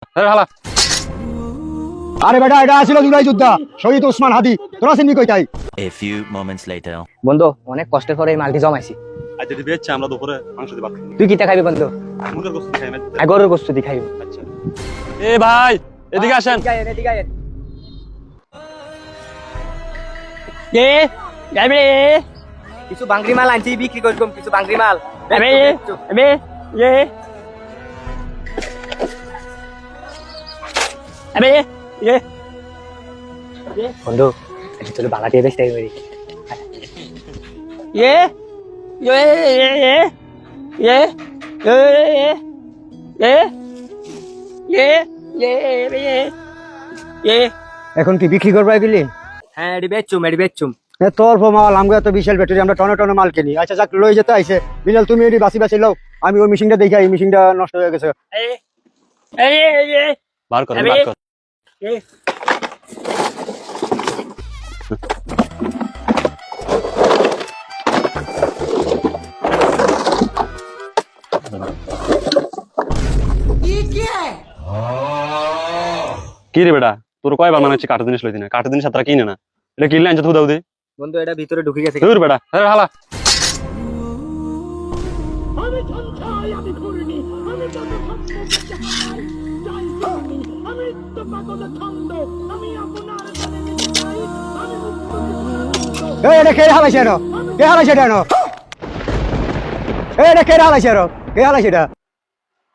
হালা আরে বেটা এটা ছিল জুলাই যোদ্ধা শহীদ ওসমান হাদি, তোরা চিনি কইতাই? A few moments later. বন্ধু অনেক কষ্টের পরে এই মালটি জমাইছি। আজ যদি বেচছে আমরা দুপুরে মাংস দিয়ে ভাত খাবো। তুই কিটা খাবি বন্ধু? মুরগির গোশত খাই না। গরুর গোশত দি খাইব। আচ্ছা এ ভাই এদিকে আসেন। কে যাবে? কিছু বাংরি মাল আনছি বিক্রি করব, কিছু বাংরি মাল। আবে আবে এ আবে এ বন্ধু এটা তো বালা দিয়ে বেচতে হবে। এ এ এ এ এ এ এখন কি বিক্রি করবাই বিলি? হ্যাঁ এডি বেচুম। তোর মাল আমগো এত বিশাল ব্যাটারি, আমরা টনে টনে মাল কিনি। আচ্ছা যাক লই যেতে আইছে বিলাল, তুমি এডি বাসি বাসি লও, আমি ওই মেশিনটা দেখি, এই মেশিনটা নষ্ট হয়ে গেছে। বার করেন। কি রে বেটা, তোর কয়বার মানাচ্ছি কাঠের জিনিস লইতি না, কাঠের জিনিস তারা কিনে না, এটা কিনলে আনছে তুই দাও দে। বন্ধু এটা ভিতরে ঢুকে গেছে। দূর বেটা হালা। এই এটা কে হালাইছে রে? কে হালাইছে এটা? এই এটা কে হালাইছে রে? কে হালাইছে এটা?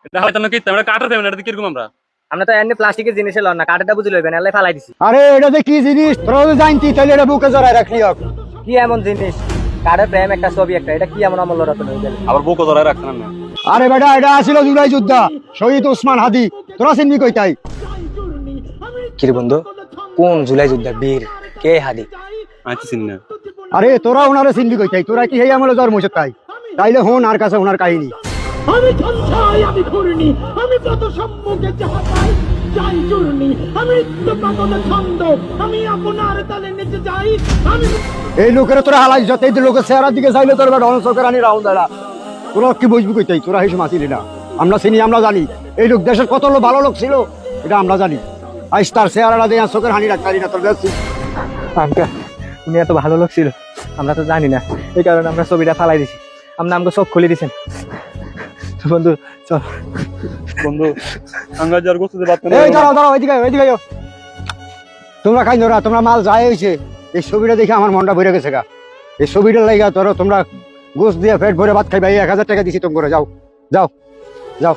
এটা হয়তো না কি আমরা কাঠের দেব না, এটা কিরকম আমরা আমরা তো এমনি প্লাস্টিকের জিনিস লন না, কাঠেরটা বুঝি লইবেন, এলাই ফালাই দিছি। আরে এটা যে কি জিনিস তোরা তো জানতি, তাহলে এটা বুকে জড়াই রাখলি হোক। কি এমন জিনিস? কাঠের প্রেম একটা ছবি একটা, এটা কি এমন অমূল্য রত্ন হয়ে গেল? আবার বুকও ধরে রাখছেন না। আরে বেটা এটা ছিল জুলাই যোদ্ধা শহীদ ওসমান হাদি, তোরা চিনি কইতাই? কি রে বন্ধু, কোন জুলাই যুদ্ধ বীর কে হাদি? আচ্ছা চিনি না। আরে তোরা ওনারে চিনবি কইতাই? তোরা কি এই আমলে জন্ম হইছে তাই? তাইলে হন আর কাছে ওনার কাহিনী। আমি ঝঞ্ঝাই আমি ঘূর্ণি, আমি পথ সম্মুখে যাহা পাই যাই চূর্ণি, আমি তো পাগল ছন্দ, আমি আপনার তালে নিচে যাই। আমি এই লোকের তোরা হালাই যত, এই লোকের চেহারার দিকে চাইলে তোর বেটা অনসরকার আনি রাউন্ড দাঁড়া। তোরা কি বুঝবি কইতাই? তোরা এই সময় আসিলি না, আমরা চিনি, আমরা জানি এই লোক দেশের কত লোক ভালো লোক ছিল, এটা আমরা জানি। আইস তার চেহারাটা দিয়ে চোখের হানি রাখতারি না তোর দেখছি। আঙ্কা উনি এত ভালো লোক ছিল আমরা তো জানি না, এই কারণে আমরা ছবিটা ফালাই দিছি। আপনি আমাকে চোখ খুলে দিছেন। বন্ধু চল বন্ধু আঙ্গা যার গোছতে ভাত খাবো। এই দাঁড়াও দাঁড়াও, এদিকে এদিকে আইও। তোমরা খাই ধরা, তোমরা মাল যায় হয়েছে। এই ছবিটা দেখে আমার মনটা ভরে গেছে গা। এই ছবিটা লাগা তোমরা গোস দিয়ে পেট ভরে ভাত খাইবা। 1000 টাকা দিছি তোমরা, যাও যাও যাও।